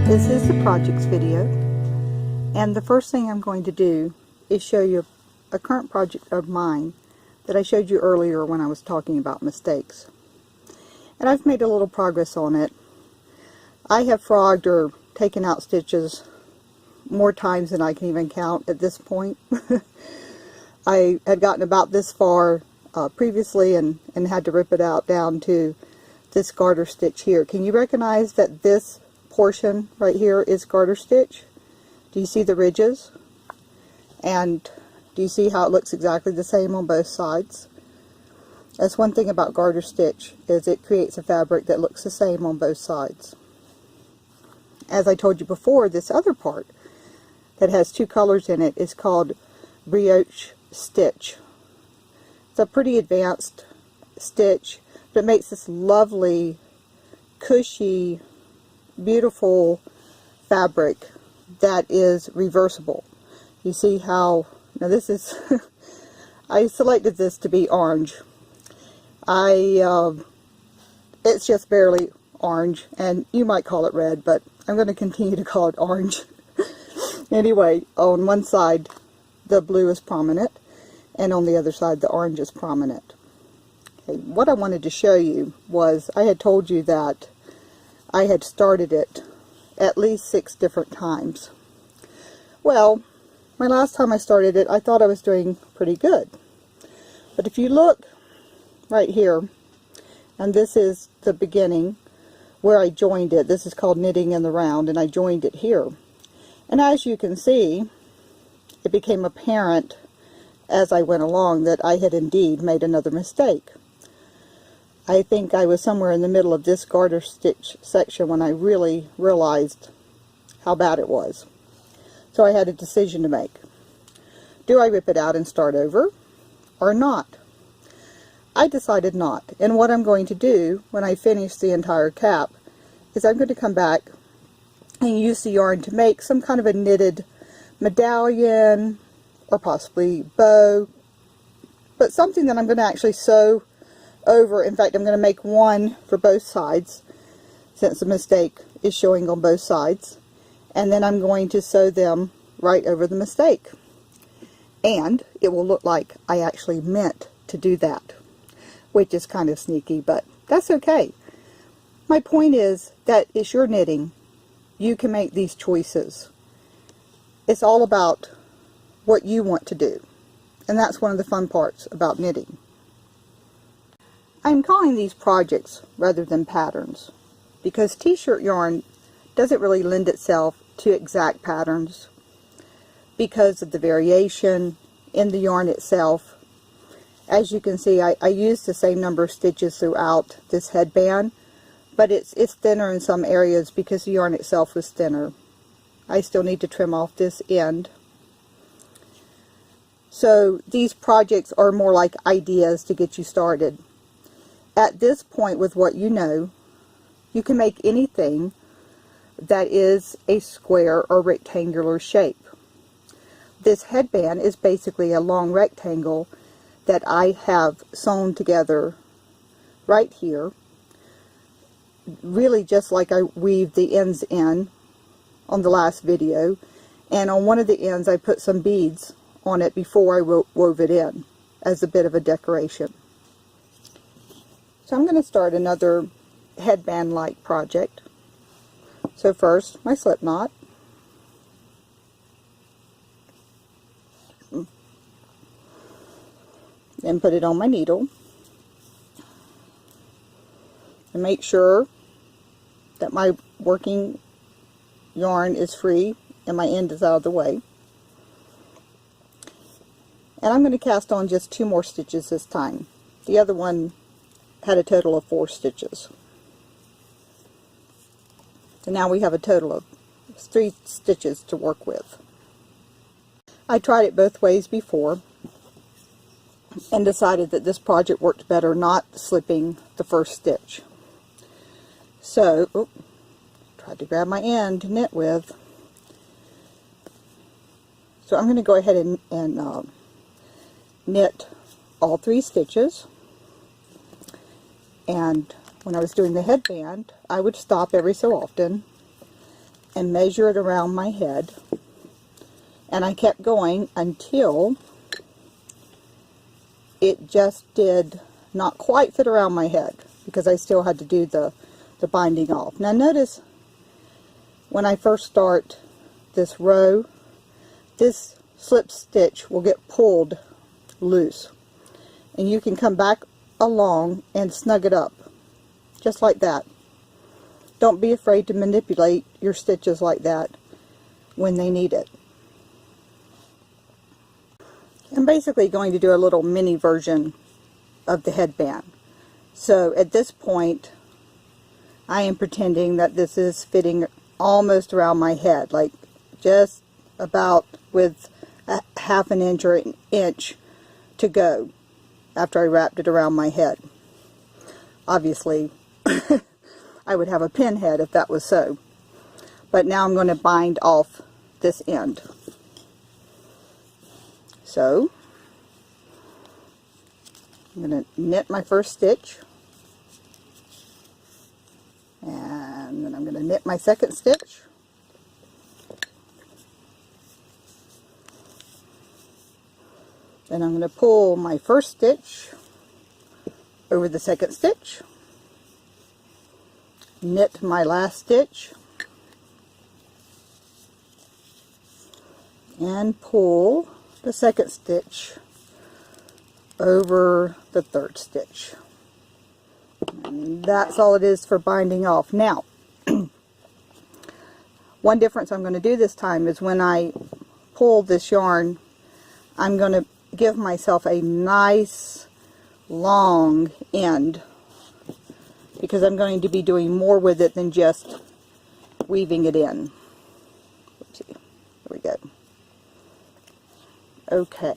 This is the projects video, and the first thing I'm going to do is show you a current project of mine that I showed you earlier when I was talking about mistakes. And I've made a little progress on it. I have frogged or taken out stitches more times than I can even count at this point. I had gotten about this far previously and had to rip it out down to this garter stitch here. Can you recognize that this portion right here is garter stitch? Do you see the ridges? And do you see how it looks exactly the same on both sides? That's one thing about garter stitch, is it creates a fabric that looks the same on both sides. As I told you before, this other part that has two colors in it is called brioche stitch. It's a pretty advanced stitch, but it makes this lovely, cushy, beautiful fabric that is reversible. You see how, now this is, I selected this to be orange. It's just barely orange, and you might call it red, but I'm going to continue to call it orange. Anyway, on one side the blue is prominent, and on the other side the orange is prominent. Okay, what I wanted to show you was, I had told you that I had started it at least 6 different times. Well, my last time I started it, I thought I was doing pretty good. But if you look right here, and this is the beginning where I joined it. This is called knitting in the round, and I joined it here. And as you can see, it became apparent as I went along that I had indeed made another mistake. I think I was somewhere in the middle of this garter stitch section when I really realized how bad it was. So I had a decision to make. Do I rip it out and start over or not? I decided not. And what I'm going to do when I finish the entire cap is I'm going to come back and use the yarn to make some kind of a knitted medallion or possibly bow, but something that I'm going to actually sew over. In fact, I'm going to make one for both sides, since the mistake is showing on both sides, and then I'm going to sew them right over the mistake, and it will look like I actually meant to do that, which is kind of sneaky, but that's okay. My point is that it's your knitting. You can make these choices. It's all about what you want to do, and that's one of the fun parts about knitting. I'm calling these projects rather than patterns because t-shirt yarn doesn't really lend itself to exact patterns because of the variation in the yarn itself. As you can see, I used the same number of stitches throughout this headband, but it's thinner in some areas because the yarn itself was thinner. I still need to trim off this end. So these projects are more like ideas to get you started. At this point, with what you know, you can make anything that is a square or rectangular shape. This headband is basically a long rectangle that I have sewn together right here, really just like I weaved the ends in on the last video, and on one of the ends I put some beads on it before I wove it in as a bit of a decoration. So I'm going to start another headband-like project. So first, my slip knot. Then put it on my needle. And make sure that my working yarn is free and my end is out of the way. And I'm going to cast on just 2 more stitches this time. The other one had a total of 4 stitches. So now we have a total of 3 stitches to work with. I tried it both ways before and decided that this project worked better not slipping the first stitch. So, tried to grab my end to knit with. So I'm going to go ahead and knit all 3 stitches. And when I was doing the headband, I would stop every so often and measure it around my head. And I kept going until it just did not quite fit around my head, because I still had to do the binding off. Now notice when I first start this row, this slip stitch will get pulled loose, and you can come back along and snug it up just like that. Don't be afraid to manipulate your stitches like that when they need it. I'm basically going to do a little mini version of the headband. So at this point I am pretending that this is fitting almost around my head, like just about with a half an inch or an inch to go after I wrapped it around my head. Obviously I would have a pin head if that was so. But now I'm going to bind off this end. So I'm going to knit my first stitch, and then I'm going to knit my second stitch, then I'm going to pull my first stitch over the second stitch, knit my last stitch, and pull the second stitch over the third stitch. And that's all it is for binding off. Now, one difference I'm going to do this time is when I pull this yarn, I'm going to give myself a nice long end, because I'm going to be doing more with it than just weaving it in. Oopsie. There we go. Okay.